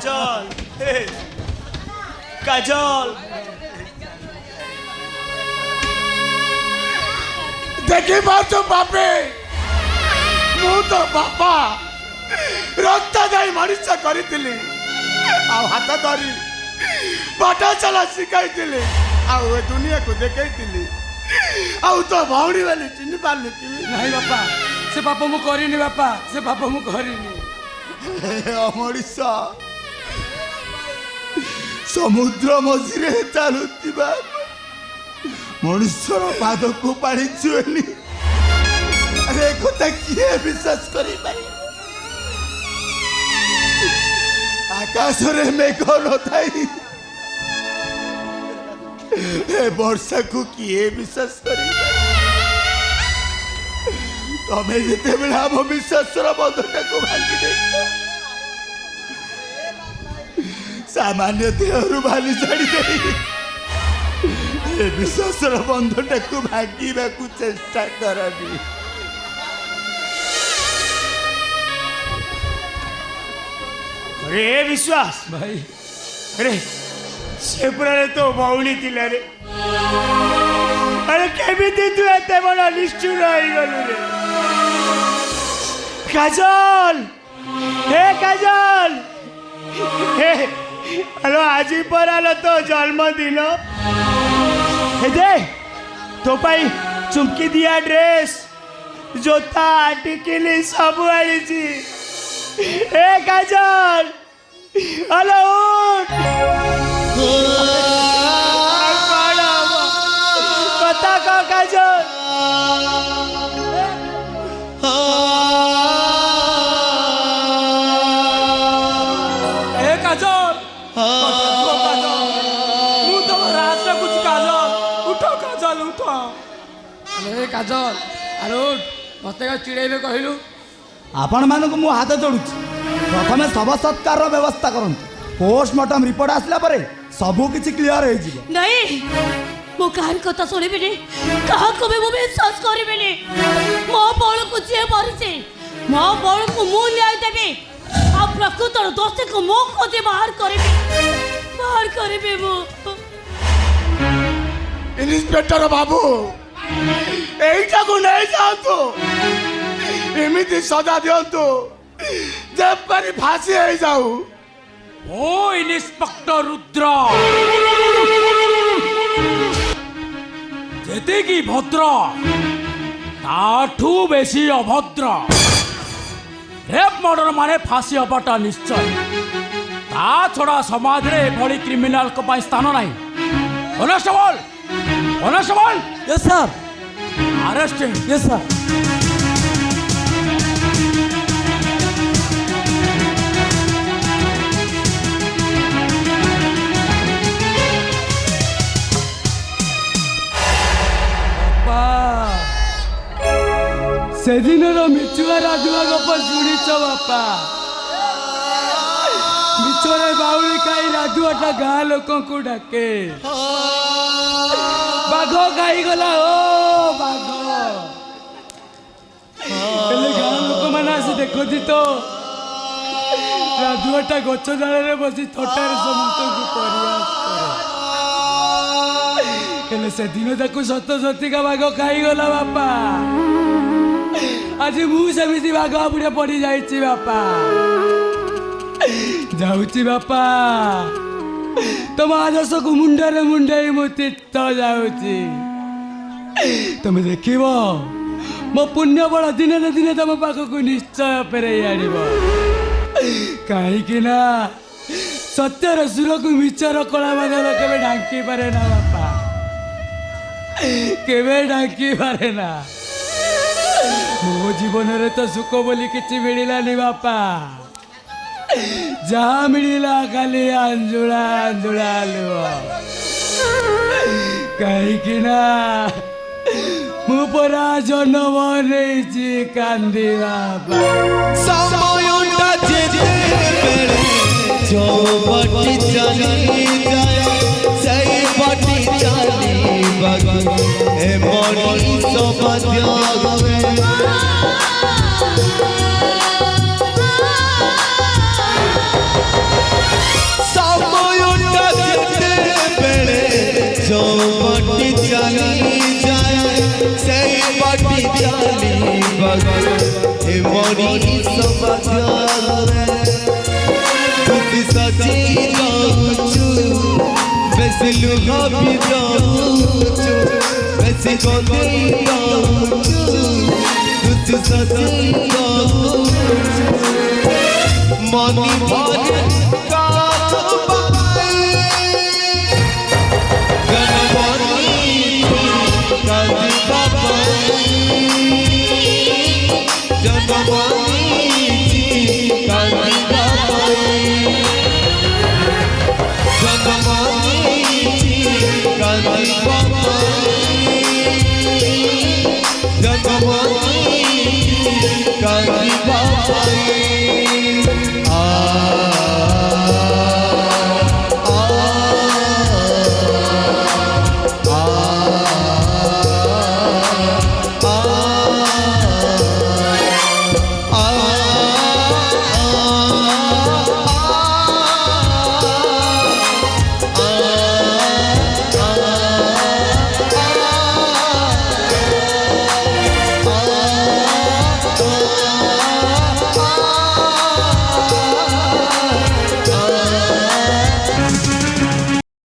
काजल काजल देखी पार्छ बापे मु तो बापा रक्त जाई मनुष्य करी हाथ धरी बाट चला शिखाई ए दुनिया को देखी तो भौणी वाली चिन्ह पार्लु कि नहीं बापा से पाप मु करिनी बापा से पाप मु करिनी मनुष्य समुद्र मझिरे चलुवा मनुष्यर पाद को पानी छुएली अरे कथा किए विश्वास करी आकाश रे मेघ न थाई वर्षा को किए विश्वास करी तमें जिते बेले आम विश्वास बंधटा को भांगी सामान्य देहरु भाली छाड़ी विश्वास बंधटा को भांगा चेष्टा करनी अरे विश्वास भाई अरे सेपुरा तो भौणी थिला रे अरे केमिति तू एते बड़ा निष्ठुर होई गलु रे काजल हे काजल हे हेलो आज परालो तो जन्मदिन हे दे तो पाई चुमकी दिया ड्रेस जोता टिकिली सब आली ए काजल हेलो कथा का काजल ए काजल मु तो रात से कुछ काजल उठो काजल उठो अरे काजल अरे उठ मते चिड़ेबे कहलु आपण मानक मु हाथ जोड़ुछि प्रथमे शव सत्कार व्यवस्था करंतु पोस्टमार्टम रिपोर्ट आसला परे सबु किछि क्लियर हो जिवो नहीं मो कार कथा सुनिबिनी कहा को भी मो विश्वास करिबिनी मो बळ को जे मरिছে मो बळ को मु न्याय देबे आ प्रकृतर दोष को मो खोजे बाहर करिबे मो इन्स्पेक्टर बाबू एइटा को नहीं जातो एमिति सजा दियंतु जब परी फांसी हो जाऊ ओ इन्स्पेक्टर रुद्र जेते की भद्र ताठू बेसी अभद्र रेप मर्डर माने फांसी हबाटा निश्चय ता छड़ा समाज रे भली क्रिमिनल को पाई स्थान नाही constable yes sir arrest yes sir से दिन मिचुआ राधुआ गप शुणीच बापा मिछरे बाउली खाई राधुआटा गाँ लोक को डाके बाघ खाई गला ओ बाघ गाँ लोक मैंने आसी देखती तो राधुआटा गच डाले बसी थटार समस्त से दिन ताकू सत सतिका बाघ खाई गला बापा आज मुझे बाघ बुढ़िया पड़ जाइए बापा जाऊँची बापा तुम आदर्श को मुंडे मुंडे मो तीर्थ जाऊँची तुम देख मो पुण्य बड़ दिने न दिने तुम पाखक निश्चय फेरे आण कहीं सत्यर सुर को मिचर कला बदल के ढांकी पारे ना बापा के ढांकी पारे ना मो जीवन रे तो सुख बोली किसी मिलानी बापा जहाँ मिला खाली अंजुला अंजुला लुह कहीं मुपरा जन्म नहीं कांदी बापा समयटा जेते बेले जो बटी चली जाए सही बटी चली बगल ए मोरी समझ बड़ी सौभाग्य तुझ सचे जाऊचु वैसे लुहा भी जाऊचु वैसे गोदे जाऊचु तुझ सचे जाऊचु मनी भाग्य